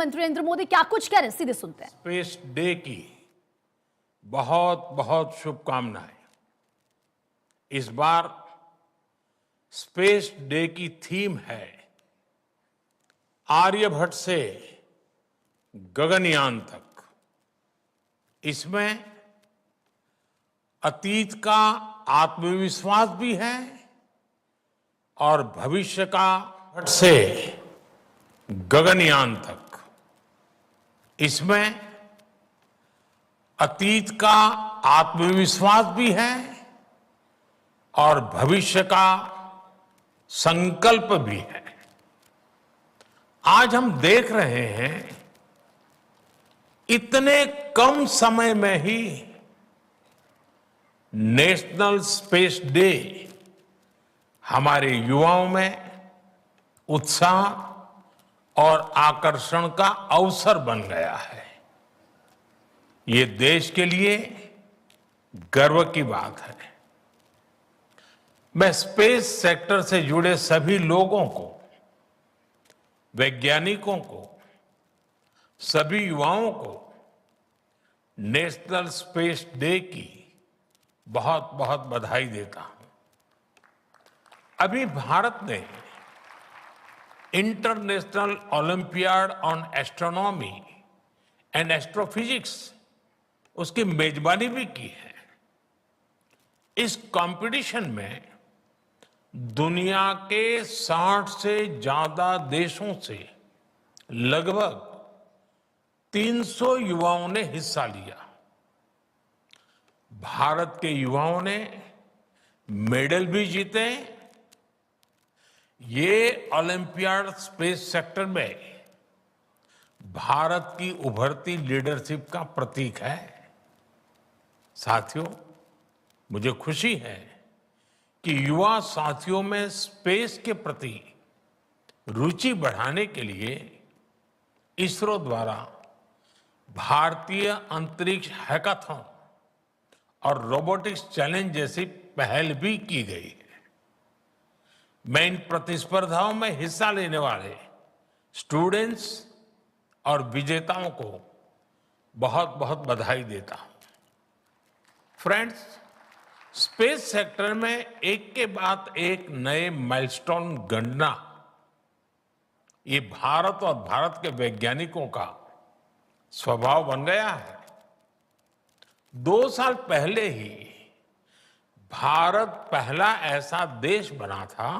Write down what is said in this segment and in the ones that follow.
प्रधानमंत्री नरेंद्र मोदी क्या कुछ कह रहे हैं, सीधे सुनते हैं। स्पेस डे की बहुत बहुत शुभकामनाएं। इस बार स्पेस डे की थीम है आर्यभट्ट से गगनयान तक। इसमें अतीत का आत्मविश्वास भी है और भविष्य का से गगनयान तक। इसमें अतीत का आत्मविश्वास भी है और भविष्य का संकल्प भी है। आज हम देख रहे हैं इतने कम समय में ही नेशनल स्पेस डे हमारे युवाओं में उत्साह और आकर्षण का अवसर बन गया है। ये देश के लिए गर्व की बात है। मैं स्पेस सेक्टर से जुड़े सभी लोगों को, वैज्ञानिकों को, सभी युवाओं को नेशनल स्पेस डे की बहुत बहुत बधाई देता हूं। अभी भारत ने international olympiad on astronomy and astrophysics उसकी मेजबानी भी की है। इस कंपटीशन में दुनिया के 60 से ज्यादा देशों से लगभग 300 युवाओं ने हिस्सा लिया। भारत के युवाओं ने मेडल भी जीते। ये ओलंपियाड स्पेस सेक्टर में भारत की उभरती लीडरशिप का प्रतीक है। साथियों, मुझे खुशी है कि युवा साथियों में स्पेस के प्रति रुचि बढ़ाने के लिए इसरो द्वारा भारतीय अंतरिक्ष हैकाथॉन और रोबोटिक्स चैलेंज जैसी पहल भी की गई है। मैं इन प्रतिस्पर्धाओं में हिस्सा लेने वाले स्टूडेंट्स और विजेताओं को बहुत बहुत बधाई देता हूं। फ्रेंड्स, स्पेस सेक्टर में एक के बाद एक नए माइलस्टोन गणना, ये भारत और भारत के वैज्ञानिकों का स्वभाव बन गया है। 2 साल पहले ही भारत पहला ऐसा देश बना था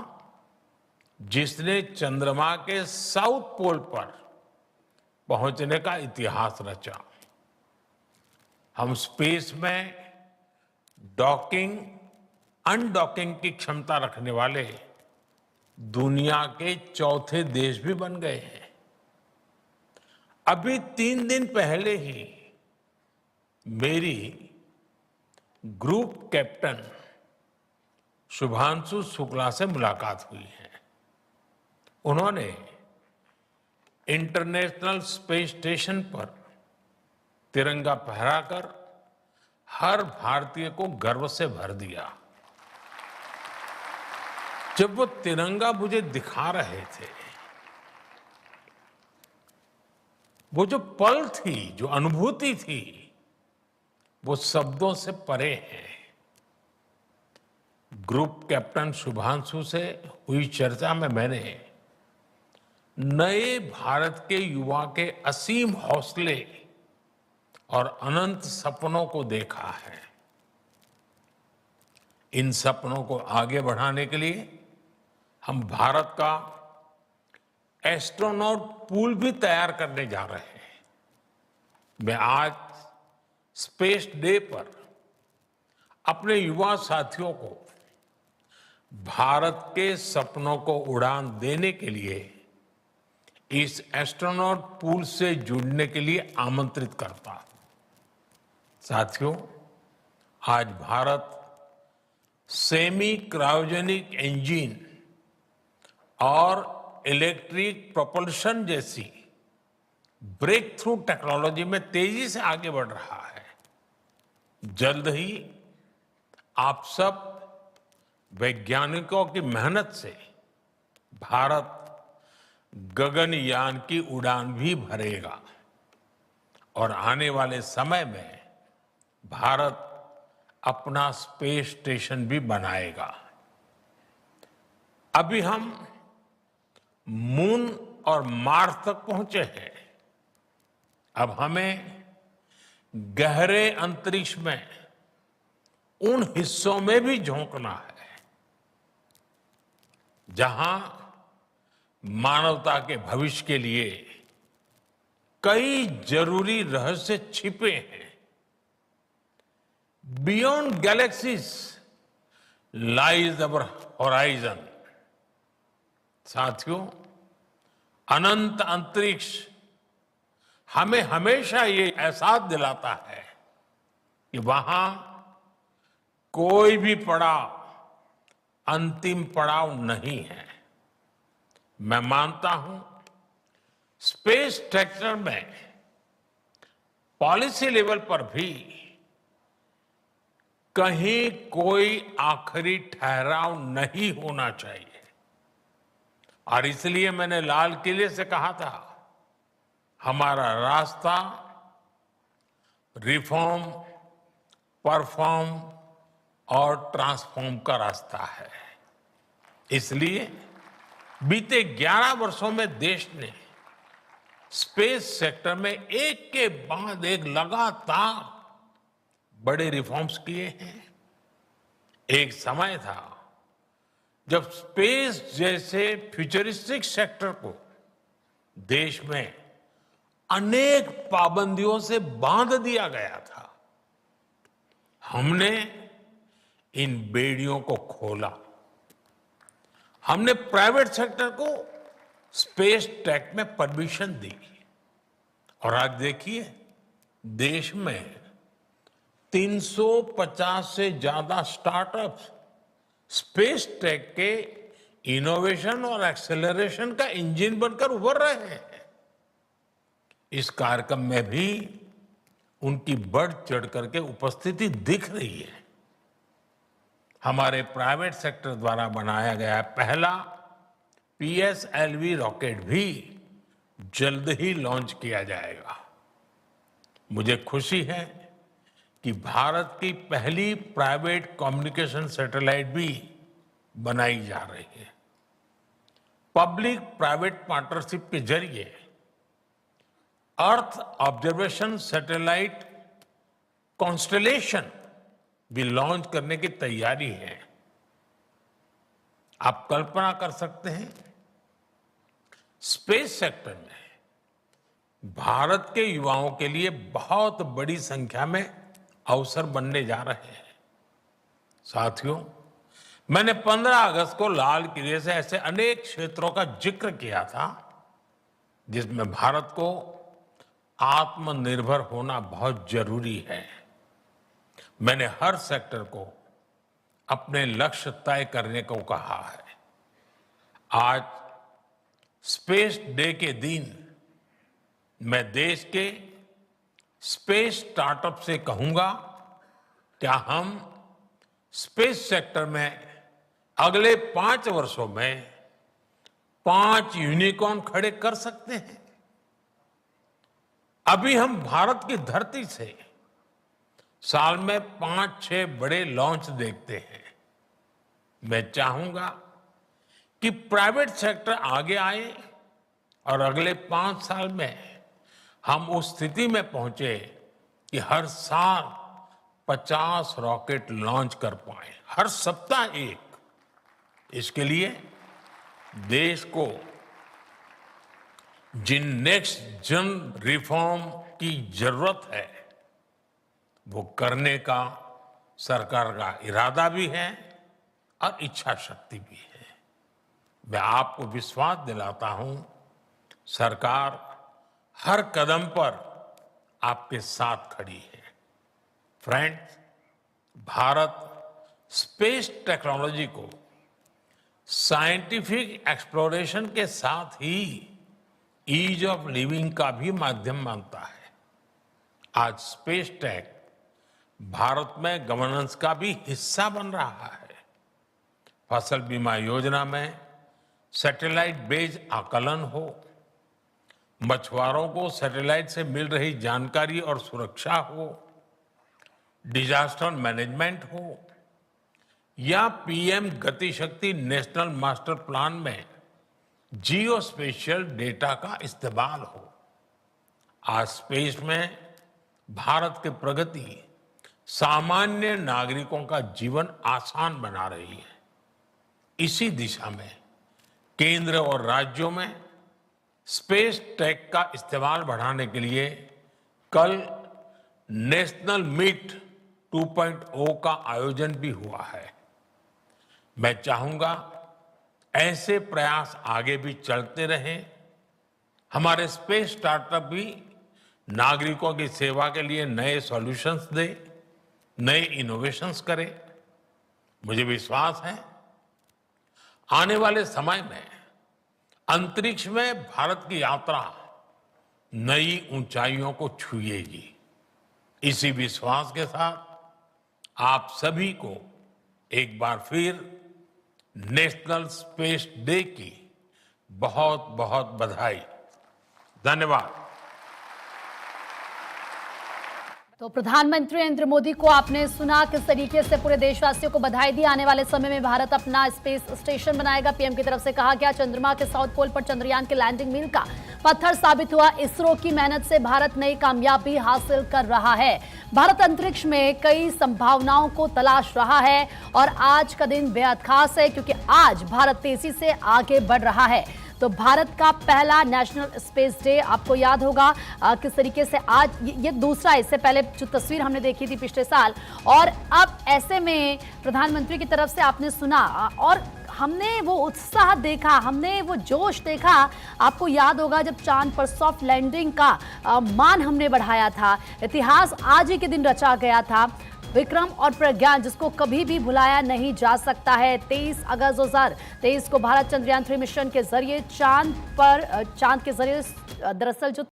जिसने चंद्रमा के साउथ पोल पर पहुंचने का इतिहास रचा। हम स्पेस में डॉकिंग, अनडॉकिंग की क्षमता रखने वाले दुनिया के चौथे देश भी बन गए हैं। अभी 3 दिन पहले ही मेरी ग्रुप कैप्टन शुभांशु शुक्ला से मुलाकात हुई है। उन्होंने इंटरनेशनल स्पेस स्टेशन पर तिरंगा फहराकर हर भारतीय को गर्व से भर दिया। जब वो तिरंगा मुझे दिखा रहे थे, वो जो पल थी, जो अनुभूति थी, वो शब्दों से परे है। ग्रुप कैप्टन शुभांशु से हुई चर्चा में मैंने नए भारत के युवा के असीम हौसले और अनंत सपनों को देखा है। इन सपनों को आगे बढ़ाने के लिए हम भारत का एस्ट्रोनॉट पूल भी तैयार करने जा रहे हैं। मैं आज स्पेस डे पर अपने युवा साथियों को भारत के सपनों को उड़ान देने के लिए इस एस्ट्रोनॉट पूल से जुड़ने के लिए आमंत्रित करता हूं। साथियों, आज भारत सेमी क्रायोजेनिक इंजन और इलेक्ट्रिक प्रोपल्शन जैसी ब्रेक थ्रू टेक्नोलॉजी में तेजी से आगे बढ़ रहा है। जल्द ही आप सब वैज्ञानिकों की मेहनत से भारत गगनयान की उड़ान भी भरेगा और आने वाले समय में भारत अपना स्पेस स्टेशन भी बनाएगा। अभी हम मून और मार्स तक पहुंचे हैं। अब हमें गहरे अंतरिक्ष में उन हिस्सों में भी झोंकना है जहां मानवता के भविष्य के लिए कई जरूरी रहस्य छिपे हैं। बियॉन्ड गैलेक्सीज लाइज अवर होराइजन। साथियों, अनंत अंतरिक्ष हमें हमेशा ये एहसास दिलाता है कि वहां कोई भी पड़ाव अंतिम पड़ाव नहीं है। मैं मानता हूं स्पेस सेक्टर में पॉलिसी लेवल पर भी कहीं कोई आखिरी ठहराव नहीं होना चाहिए। और इसलिए मैंने लाल किले से कहा था, हमारा रास्ता रिफॉर्म, परफॉर्म और ट्रांसफॉर्म का रास्ता है। इसलिए बीते 11 वर्षों में देश ने स्पेस सेक्टर में एक के बाद एक लगातार बड़े रिफॉर्म्स किए हैं। एक समय था जब स्पेस जैसे फ्यूचरिस्टिक सेक्टर को देश में अनेक पाबंदियों से बांध दिया गया था। हमने इन बेड़ियों को खोला। हमने प्राइवेट सेक्टर को स्पेस टेक में परमिशन दी और आज देखिए देश में 350 से ज्यादा स्टार्टअप्स स्पेस टेक के इनोवेशन और एक्सेलरेशन का इंजन बनकर उभर रहे हैं। इस कार्यक्रम में भी उनकी बढ़ चढ़ करके उपस्थिति दिख रही है। हमारे प्राइवेट सेक्टर द्वारा बनाया गया पहला PSLV रॉकेट भी जल्द ही लॉन्च किया जाएगा। मुझे खुशी है कि भारत की पहली प्राइवेट कम्युनिकेशन सैटेलाइट भी बनाई जा रही है। पब्लिक प्राइवेट पार्टनरशिप के जरिए अर्थ ऑब्जर्वेशन सैटेलाइट कॉन्स्टलेशन भी लॉन्च करने की तैयारी है। आप कल्पना कर सकते हैं स्पेस सेक्टर में भारत के युवाओं के लिए बहुत बड़ी संख्या में अवसर बनने जा रहे हैं। साथियों, मैंने 15 अगस्त को लाल किले से ऐसे अनेक क्षेत्रों का जिक्र किया था जिसमें भारत को आत्मनिर्भर होना बहुत जरूरी है। मैंने हर सेक्टर को अपने लक्ष्य तय करने को कहा है। आज स्पेस डे के दिन मैं देश के स्पेस स्टार्टअप से कहूंगा, क्या हम स्पेस सेक्टर में अगले 5 वर्षों में 5 यूनिकॉर्न खड़े कर सकते हैं? अभी हम भारत की धरती से साल में 5-6 बड़े लॉन्च देखते हैं। मैं चाहूंगा कि प्राइवेट सेक्टर आगे आए और अगले 5 साल में हम उस स्थिति में पहुंचे कि हर साल 50 रॉकेट लॉन्च कर पाए, हर सप्ताह एक। इसके लिए देश को जिन नेक्स्ट जन रिफॉर्म की जरूरत है वो करने का सरकार का इरादा भी है और इच्छा शक्ति भी है। मैं आपको विश्वास दिलाता हूं, सरकार हर कदम पर आपके साथ खड़ी है। फ्रेंड्स, भारत स्पेस टेक्नोलॉजी को साइंटिफिक एक्सप्लोरेशन के साथ ही ईज ऑफ लिविंग का भी माध्यम मानता है। आज स्पेस टेक भारत में गवर्नेंस का भी हिस्सा बन रहा है। फसल बीमा योजना में सैटेलाइट बेस्ड आकलन हो, मछुआरों को सैटेलाइट से मिल रही जानकारी और सुरक्षा हो, डिजास्टर मैनेजमेंट हो या पीएम गति शक्ति नेशनल मास्टर प्लान में जियो स्पेशियल डेटा का इस्तेमाल हो। आज स्पेस में भारत की प्रगति सामान्य नागरिकों का जीवन आसान बना रही है। इसी दिशा में केंद्र और राज्यों में स्पेस टेक का इस्तेमाल बढ़ाने के लिए कल नेशनल मीट 2.0 का आयोजन भी हुआ है। मैं चाहूंगा ऐसे प्रयास आगे भी चलते रहें। हमारे स्पेस स्टार्टअप भी नागरिकों की सेवा के लिए नए सॉल्यूशंस दे, नए इनोवेशंस करें। मुझे विश्वास है आने वाले समय में अंतरिक्ष में भारत की यात्रा नई ऊंचाइयों को छुएगी। इसी विश्वास के साथ आप सभी को एक बार फिर नेशनल स्पेस डे की बहुत बहुत बधाई। धन्यवाद। तो प्रधानमंत्री नरेंद्र मोदी को आपने सुना किस तरीके से पूरे देशवासियों को बधाई दी। आने वाले समय में भारत अपना स्पेस स्टेशन बनाएगा। पीएम की तरफ से कहा गया चंद्रमा के साउथ पोल पर चंद्रयान के लैंडिंग व्हील का पत्थर साबित हुआ। इसरो की मेहनत से भारत नई कामयाबी हासिल कर रहा है। भारत अंतरिक्ष में कई संभावनाओं को तलाश रहा है और आज का दिन बेहद खास है क्योंकि आज भारत तेजी से आगे बढ़ रहा है। तो भारत का पहला नेशनल स्पेस डे आपको याद होगा किस तरीके से आज ये दूसरा, इससे पहले जो तस्वीर हमने देखी थी पिछले साल, और अब ऐसे में प्रधानमंत्री की तरफ से आपने सुना और हमने वो उत्साह देखा, हमने वो जोश देखा। आपको याद होगा जब चांद पर सॉफ्ट लैंडिंग का मान हमने बढ़ाया था। इतिहास आज ही के दिन रचा गया था। विक्रम और प्रज्ञान जिसको कभी भी भुलाया नहीं जा सकता है। 23 अगस्त 2023 को भारत चंद्रयान 3 मिशन के जरिए चांद के जरिए दरअसल जो